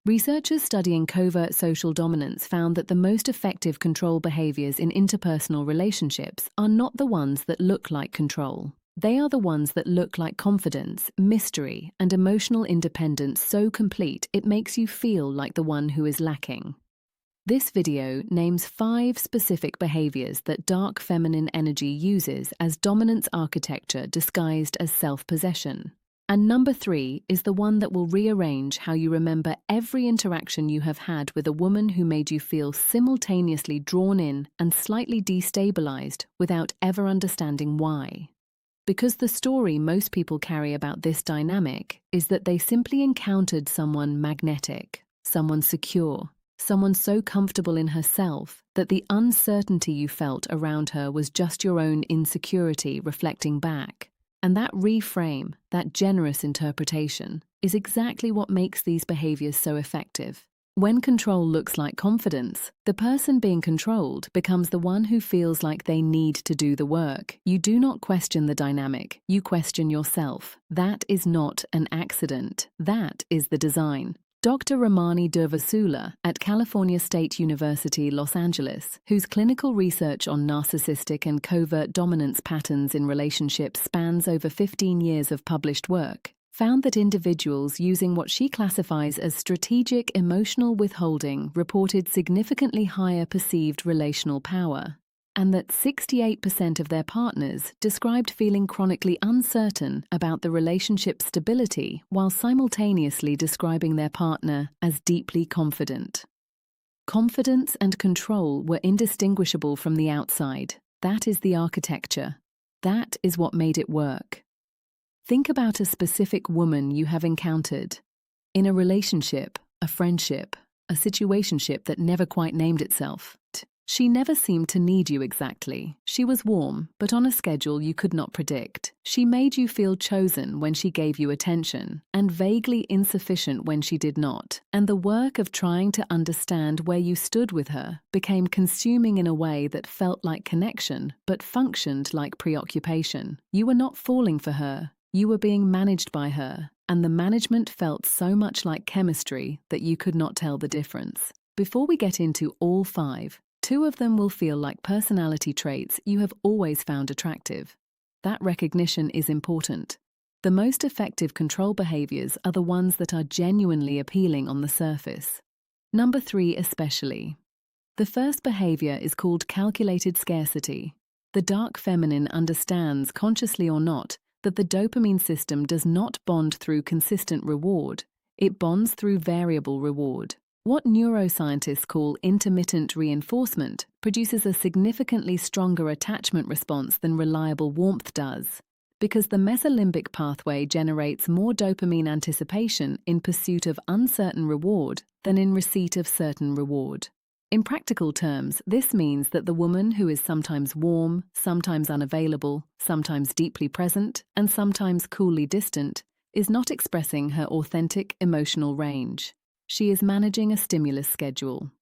Researchers studying covert social dominance found that the most effective control behaviors in interpersonal relationships are not the ones that look like control. They are the ones that look like confidence, mystery, and emotional independence so complete it makes you feel like the one who is lacking. This video names 5 specific behaviors that dark feminine energy uses as dominance architecture disguised as self-possession. And number 3 is the one that will rearrange how you remember every interaction you have had with a woman who made you feel simultaneously drawn in and slightly destabilized without ever understanding why. Because the story most people carry about this dynamic is that they simply encountered someone magnetic, someone secure, someone so comfortable in herself that the uncertainty you felt around her was just your own insecurity reflecting back. And that reframe, that generous interpretation, is exactly what makes these behaviors so effective. When control looks like confidence, the person being controlled becomes the one who feels like they need to do the work. You do not question the dynamic, you question yourself. That is not an accident. That is the design. Dr. Ramani Durvasula at California State University, Los Angeles, whose clinical research on narcissistic and covert dominance patterns in relationships spans over 15 years of published work, found that individuals using what she classifies as strategic emotional withholding reported significantly higher perceived relational power, and that 68% of their partners described feeling chronically uncertain about the relationship's stability while simultaneously describing their partner as deeply confident. Confidence and control were indistinguishable from the outside. That is the architecture. That is what made it work. Think about a specific woman you have encountered. In a relationship, a friendship, a situationship that never quite named itself. She never seemed to need you exactly. She was warm, but on a schedule you could not predict. She made you feel chosen when she gave you attention, and vaguely insufficient when she did not. And the work of trying to understand where you stood with her became consuming in a way that felt like connection, but functioned like preoccupation. You were not falling for her. You were being managed by her, and the management felt so much like chemistry that you could not tell the difference. Before we get into all 5, 2 of them will feel like personality traits you have always found attractive. That recognition is important. The most effective control behaviors are the ones that are genuinely appealing on the surface. Number 3 especially. The first behavior is called calculated scarcity. The dark feminine understands, consciously or not, that the dopamine system does not bond through consistent reward. It bonds through variable reward. What neuroscientists call intermittent reinforcement produces a significantly stronger attachment response than reliable warmth does, because the mesolimbic pathway generates more dopamine anticipation in pursuit of uncertain reward than in receipt of certain reward. In practical terms, this means that the woman who is sometimes warm, sometimes unavailable, sometimes deeply present, and sometimes coolly distant, is not expressing her authentic emotional range. She is managing a stimulus schedule.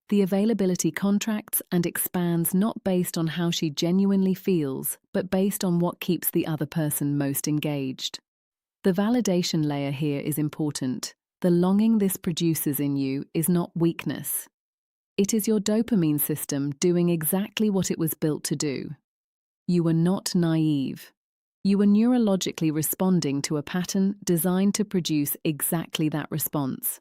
The availability contracts and expands not based on how she genuinely feels, but based on what keeps the other person most engaged. The validation layer here is important. The longing this produces in you is not weakness. It is your dopamine system doing exactly what it was built to do. You are not naive. You are neurologically responding to a pattern designed to produce exactly that response.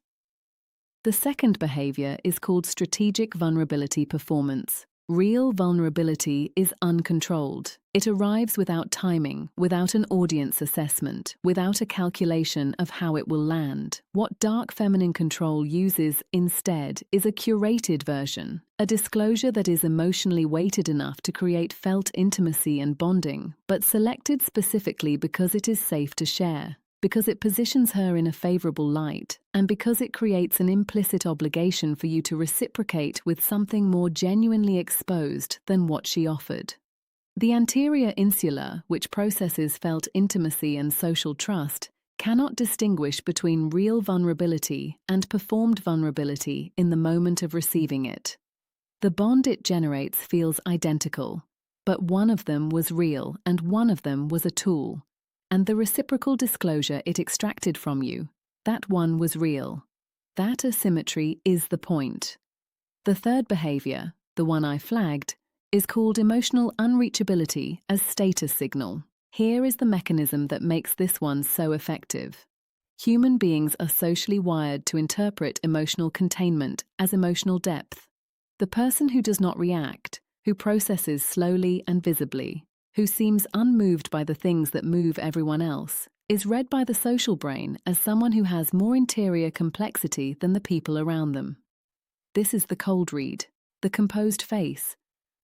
The second behavior is called strategic vulnerability performance. Real vulnerability is uncontrolled. It arrives without timing, without an audience assessment, without a calculation of how it will land. What dark feminine control uses instead is a curated version, a disclosure that is emotionally weighted enough to create felt intimacy and bonding, but selected specifically because it is safe to share, because it positions her in a favorable light, and because it creates an implicit obligation for you to reciprocate with something more genuinely exposed than what she offered. The anterior insula, which processes felt intimacy and social trust, cannot distinguish between real vulnerability and performed vulnerability in the moment of receiving it. The bond it generates feels identical, but one of them was real and one of them was a tool. And the reciprocal disclosure it extracted from you, that one was real. That asymmetry is the point. The third behavior, the one I flagged, is called emotional unreachability as status signal. Here is the mechanism that makes this one so effective. Human beings are socially wired to interpret emotional containment as emotional depth. The person who does not react, who processes slowly and visibly, who seems unmoved by the things that move everyone else, is read by the social brain as someone who has more interior complexity than the people around them. This is the cold read, the composed face,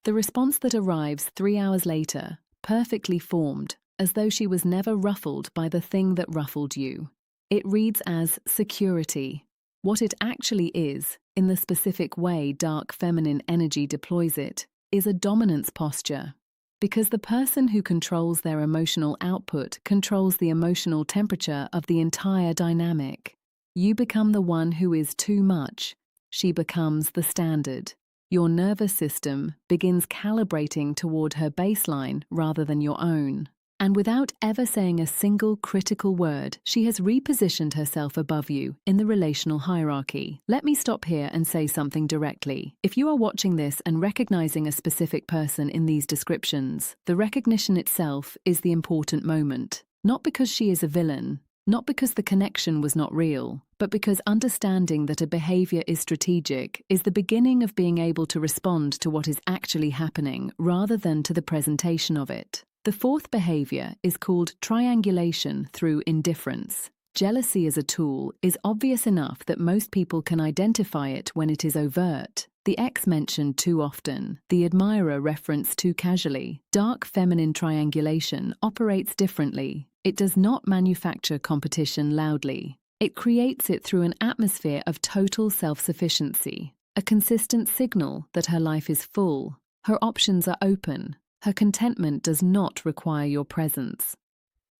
the response that arrives 3 hours later, perfectly formed, as though she was never ruffled by the thing that ruffled you. It reads as security. What it actually is, in the specific way dark feminine energy deploys it, is a dominance posture. Because the person who controls their emotional output controls the emotional temperature of the entire dynamic. You become the one who is too much. She becomes the standard. Your nervous system begins calibrating toward her baseline rather than your own. And without ever saying a single critical word, she has repositioned herself above you in the relational hierarchy. Let me stop here and say something directly. If you are watching this and recognizing a specific person in these descriptions, the recognition itself is the important moment. Not because she is a villain, not because the connection was not real, but because understanding that a behavior is strategic is the beginning of being able to respond to what is actually happening rather than to the presentation of it. The fourth behavior is called triangulation through indifference. Jealousy as a tool is obvious enough that most people can identify it when it is overt. The ex mentioned too often, the admirer referenced too casually. Dark feminine triangulation operates differently. It does not manufacture competition loudly. It creates it through an atmosphere of total self-sufficiency, a consistent signal that her life is full, her options are open, her contentment does not require your presence.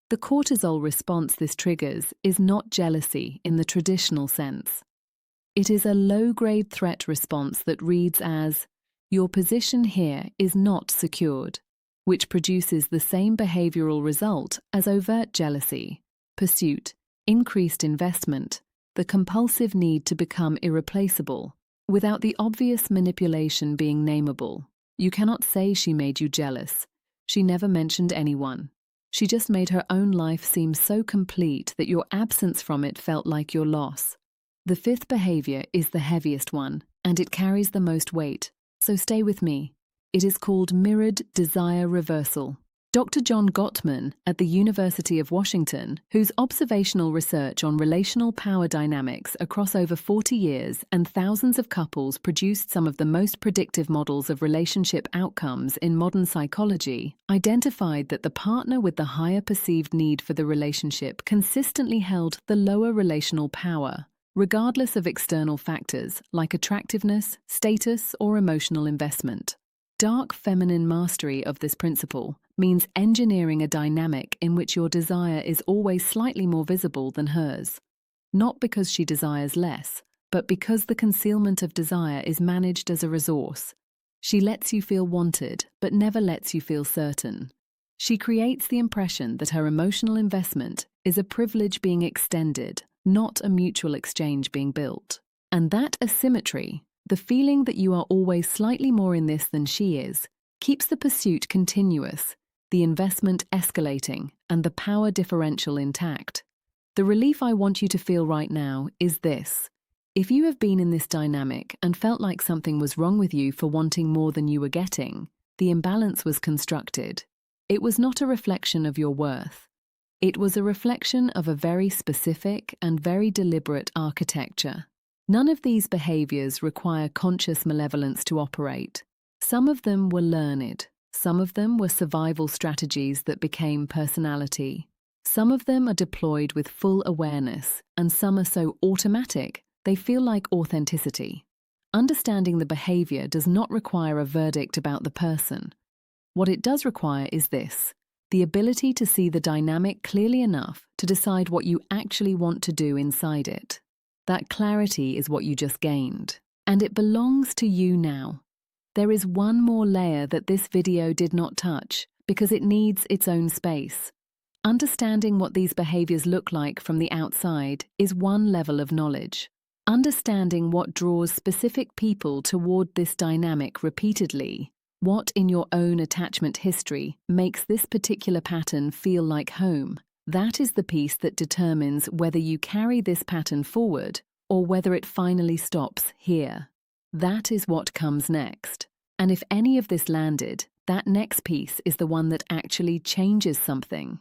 The cortisol response this triggers is not jealousy in the traditional sense. It is a low-grade threat response that reads as, "Your position here is not secured," which produces the same behavioral result as overt jealousy, pursuit, increased investment, the compulsive need to become irreplaceable, without the obvious manipulation being nameable. You cannot say she made you jealous. She never mentioned anyone. She just made her own life seem so complete that your absence from it felt like your loss. The fifth behavior is the heaviest one, and it carries the most weight. So stay with me. It is called mirrored desire reversal. Dr. John Gottman at the University of Washington, whose observational research on relational power dynamics across over 40 years and thousands of couples produced some of the most predictive models of relationship outcomes in modern psychology, identified that the partner with the higher perceived need for the relationship consistently held the lower relational power, regardless of external factors like attractiveness, status, or emotional investment. Dark feminine mastery of this principle means engineering a dynamic in which your desire is always slightly more visible than hers. Not because she desires less, but because the concealment of desire is managed as a resource. She lets you feel wanted, but never lets you feel certain. She creates the impression that her emotional investment is a privilege being extended, not a mutual exchange being built. And that asymmetry, the feeling that you are always slightly more in this than she is, keeps the pursuit continuous, the investment escalating, and the power differential intact. The relief I want you to feel right now is this. If you have been in this dynamic and felt like something was wrong with you for wanting more than you were getting, the imbalance was constructed. It was not a reflection of your worth. It was a reflection of a very specific and very deliberate architecture. None of these behaviors require conscious malevolence to operate. Some of them were learned. Some of them were survival strategies that became personality. Some of them are deployed with full awareness, and some are so automatic they feel like authenticity. Understanding the behavior does not require a verdict about the person. What it does require is this: the ability to see the dynamic clearly enough to decide what you actually want to do inside it. That clarity is what you just gained, and it belongs to you now. There is one more layer that this video did not touch because it needs its own space. Understanding what these behaviors look like from the outside is one level of knowledge. Understanding what draws specific people toward this dynamic repeatedly, what in your own attachment history makes this particular pattern feel like home, that is the piece that determines whether you carry this pattern forward or whether it finally stops here. That is what comes next. And if any of this landed, that next piece is the one that actually changes something.